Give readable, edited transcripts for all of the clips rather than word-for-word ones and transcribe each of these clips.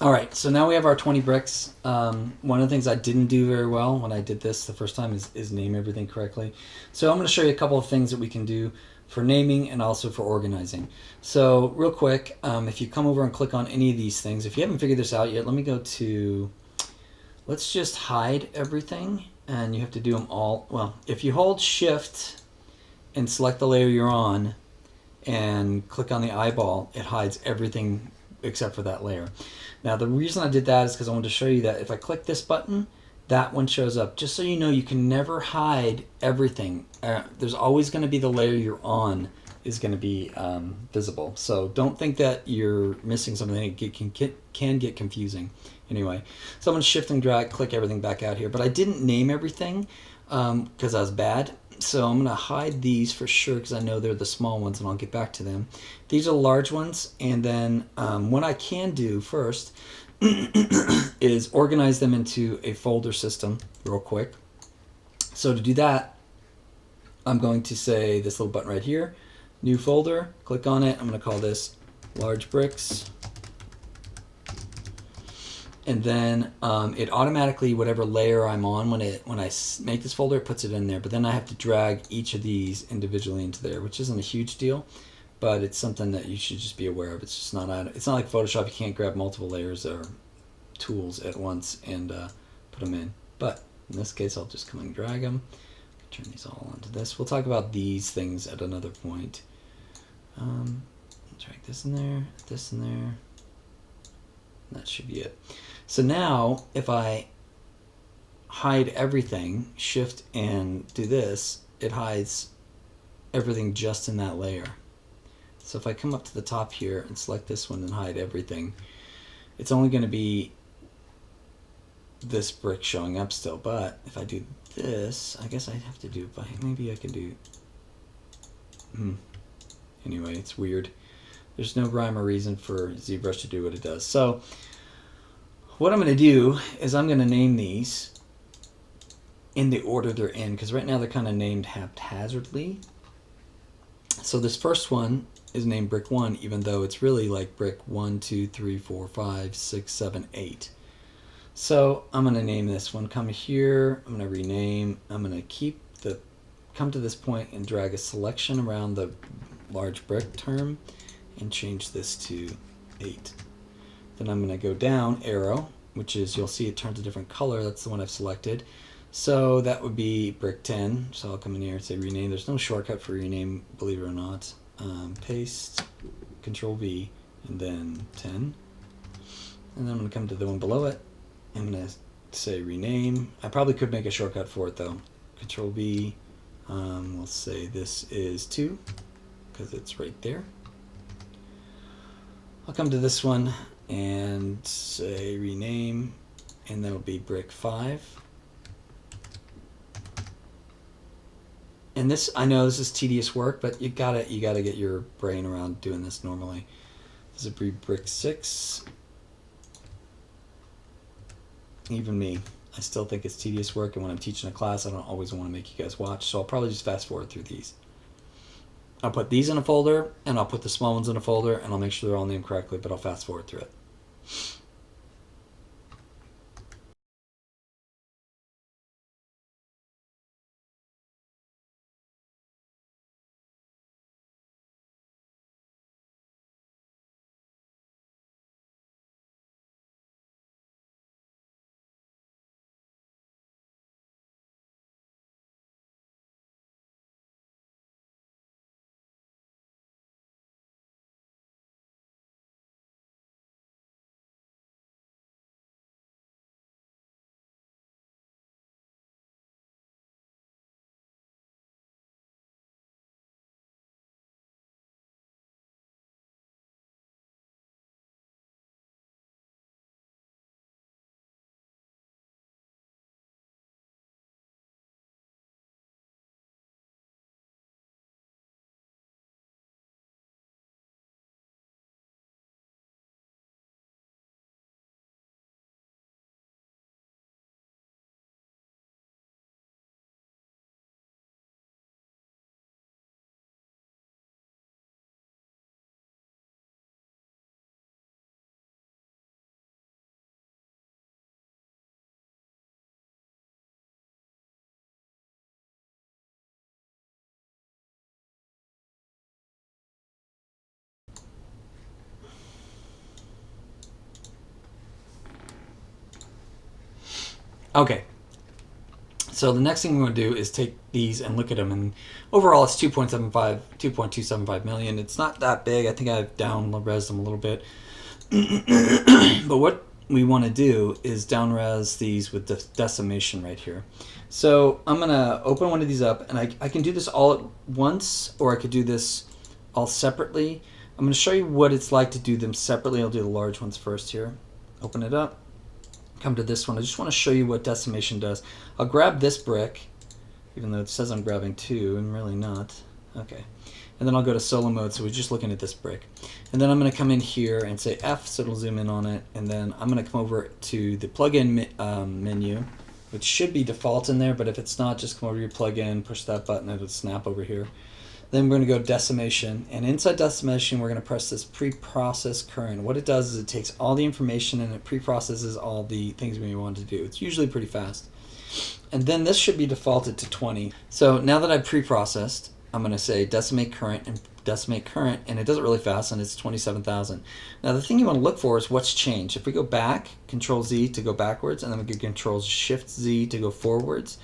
All right, so now we have our 20 bricks. One of the things I didn't do very well when I did this the first time is name everything correctly. So I'm going to show you a couple of things that we can do for naming and also for organizing. So real quick, if you come over and click on any of these things, if you haven't figured this out yet, let me go to, let's just hide everything, and you have to do them all. Well, if you hold shift and select the layer you're on and click on the eyeball, it hides everything except for that layer. Now the reason I did that is because I wanted to show you that if I click this button, that one shows up. Just so you know, you can never hide everything. There's always going to be the layer you're on is going to be visible. So don't think that you're missing something. It can get confusing. Anyway, so I'm going to shift and drag, click everything back out here. But I didn't name everything because I was bad. So I'm going to hide these for sure because I know they're the small ones, and I'll get back to them. These are the large ones, and then what I can do first is organize them into a folder system real quick. So to do that, I'm going to say this little button right here, new folder, click on it. I'm going to call this large bricks. And then it automatically, whatever layer I'm on, when I make this folder, it puts it in there. But then I have to drag each of these individually into there, which isn't a huge deal, but it's something that you should just be aware of. It's just not it's not like Photoshop. You can't grab multiple layers or tools at once and put them in. But in this case, I'll just come and drag them. Turn these all onto this. We'll talk about these things at another point. Drag this in there, this in there. That should be it. So now, if I hide everything, shift and do this, it hides everything just in that layer. So if I come up to the top here and select this one and hide everything, it's only going to be this brick showing up still. But if I do this, I guess I have to do, maybe I can do, anyway, it's weird. There's no rhyme or reason for ZBrush to do what it does. So what I'm going to do is I'm going to name these in the order they're in, because right now they're kind of named haphazardly. So this first one is named brick 1, even though it's really like brick 1, 2, 3, 4, 5, 6, 7, 8. So I'm going to name this one. Come here. I'm going to rename. I'm going to come to this point and drag a selection around the large brick term and change this to 8. Then I'm going to go down, arrow, which is, you'll see it turns a different color. That's the one I've selected. So that would be brick 10. So I'll come in here and say rename. There's no shortcut for rename, believe it or not. Paste, Control V, and then 10. And then I'm going to come to the one below it. I'm going to say rename. I probably could make a shortcut for it though. Control V. We'll say this is 2 because it's right there. I'll come to this one and say rename, and that'll be brick 5. And this, I know this is tedious work, but you gotta get your brain around doing this normally. This would be brick 6. Even me, I still think it's tedious work, and when I'm teaching a class, I don't always want to make you guys watch, so I'll probably just fast forward through these. I'll put these in a folder, and I'll put the small ones in a folder, and I'll make sure they're all named correctly, but I'll fast forward through it. Okay. So the next thing we're going to do is take these and look at them, and overall it's 2.275 million. It's not that big. I think I've down-res them a little bit. But what we want to do is down-res these with the decimation right here. So I'm going to open one of these up, and I can do this all at once, or I could do this all separately. I'm going to show you what it's like to do them separately. I'll do the large ones first here. Open it up. Come to this one. I just want to show you what decimation does. I'll grab this brick, even though it says I'm grabbing two, and really not. Okay. And then I'll go to solo mode, so we're just looking at this brick. And then I'm going to come in here and say F, so it'll zoom in on it. And then I'm going to come over to the plugin menu, which should be default in there, but if it's not, just come over to your plugin, push that button, it'll snap over here. Then we're going to go decimation, and inside decimation we're going to press this pre-process current. What it does is it takes all the information and it pre-processes all the things we want to do. It's usually pretty fast. And then this should be defaulted to 20. So now that I've pre-processed, I'm going to say decimate current, and it does it really fast, and it's 27,000. Now the thing you want to look for is what's changed. If we go back, Control Z to go backwards, and then we can Control Shift Z to go forwards,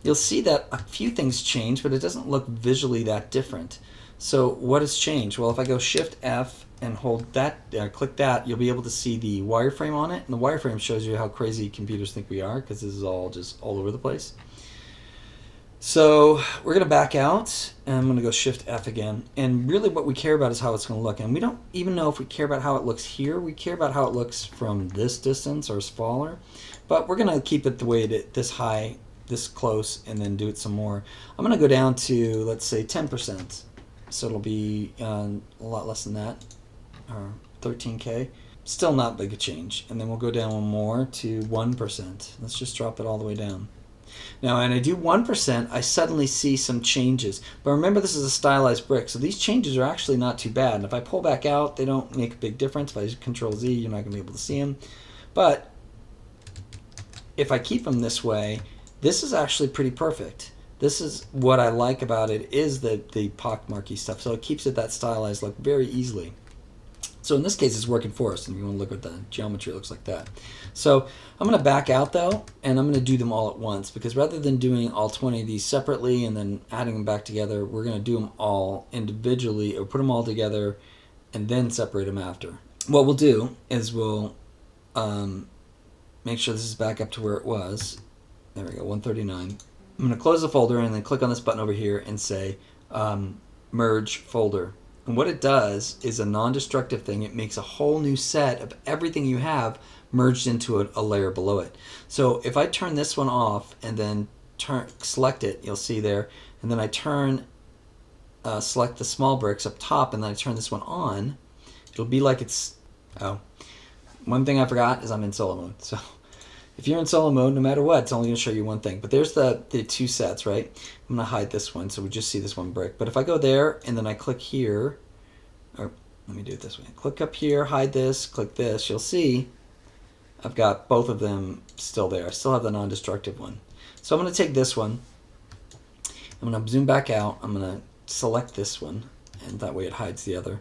you'll see that a few things change, but it doesn't look visually that different. So what has changed? Well, if I go Shift F and hold that, click that, you'll be able to see the wireframe on it. And the wireframe shows you how crazy computers think we are, because this is all just all over the place. So we're going to back out, and I'm going to go Shift F again. And really what we care about is how it's going to look. And we don't even know if we care about how it looks here. We care about how it looks from this distance or smaller. But we're going to keep it the way it is, this high, this close, and then do it some more. I'm going to go down to, let's say, 10%. So it'll be a lot less than that, or 13K. Still not big a change. And then we'll go down one more to 1%. Let's just drop it all the way down. Now, when I do 1%, I suddenly see some changes. But remember, this is a stylized brick, so these changes are actually not too bad. And if I pull back out, they don't make a big difference. If I use Control Z, you're not going to be able to see them. But if I keep them this way, this is actually pretty perfect. This is what I like about it, is the pockmarky stuff. So it keeps it that stylized look very easily. So in this case, it's working for us, and you want to look at the geometry, it looks like that. So I'm going to back out, though, and I'm going to do them all at once, because rather than doing all 20 of these separately and then adding them back together, we're going to do them all individually, or put them all together and then separate them after. What we'll do is we'll make sure this is back up to where it was. There we go, 139. I'm going to close the folder and then click on this button over here and say Merge Folder. And what it does is a non-destructive thing. It makes a whole new set of everything you have merged into a layer below it. So if I turn this one off and then select it, you'll see there, and then I select the small bricks up top, and then I turn this one on, it'll be like it's, oh, one thing I forgot is I'm in solo mode. So if you're in solo mode, no matter what, it's only going to show you one thing. But there's the two sets, right? I'm going to hide this one, so we just see this one brick. But if I go there, and then I click here, or let me do it this way. Click up here, hide this, click this, you'll see I've got both of them still there. I still have the non-destructive one. So I'm going to take this one. I'm going to zoom back out. I'm going to select this one, and that way it hides the other.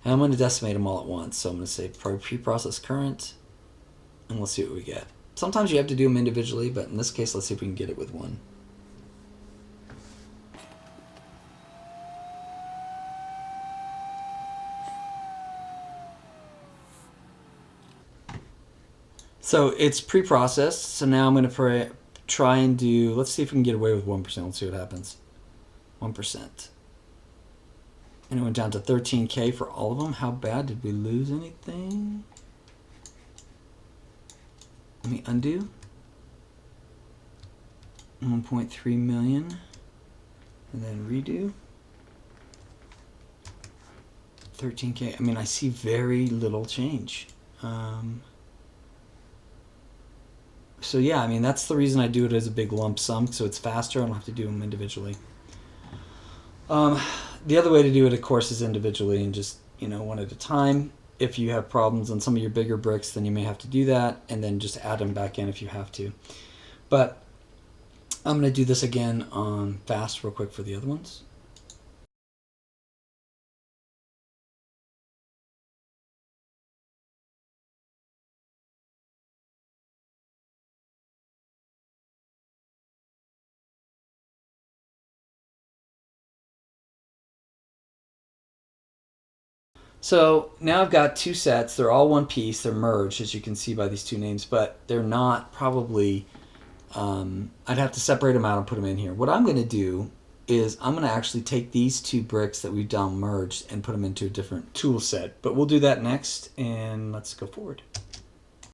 And I'm going to decimate them all at once. So I'm going to say pre-process current, and we'll see what we get. Sometimes you have to do them individually, but in this case, let's see if we can get it with one. So it's pre-processed, so now I'm going to try and do, let's see if we can get away with 1%. Let's see what happens. 1%. And it went down to 13K for all of them. How bad? Did we lose anything? Let me undo. 1.3 million. And then redo. 13K. I mean, I see very little change. So yeah, I mean, that's the reason I do it as a big lump sum, so it's faster. I don't have to do them individually. The other way to do it, of course, is individually and just, one at a time. If you have problems on some of your bigger bricks, then you may have to do that, and then just add them back in if you have to. But I'm going to do this again on fast real quick for the other ones. So now I've got two sets. They're all one piece. They're merged, as you can see by these two names, but they're not probably, I'd have to separate them out and put them in here. What I'm going to do is I'm going to actually take these two bricks that we've down merged and put them into a different tool set. But we'll do that next, and let's go forward.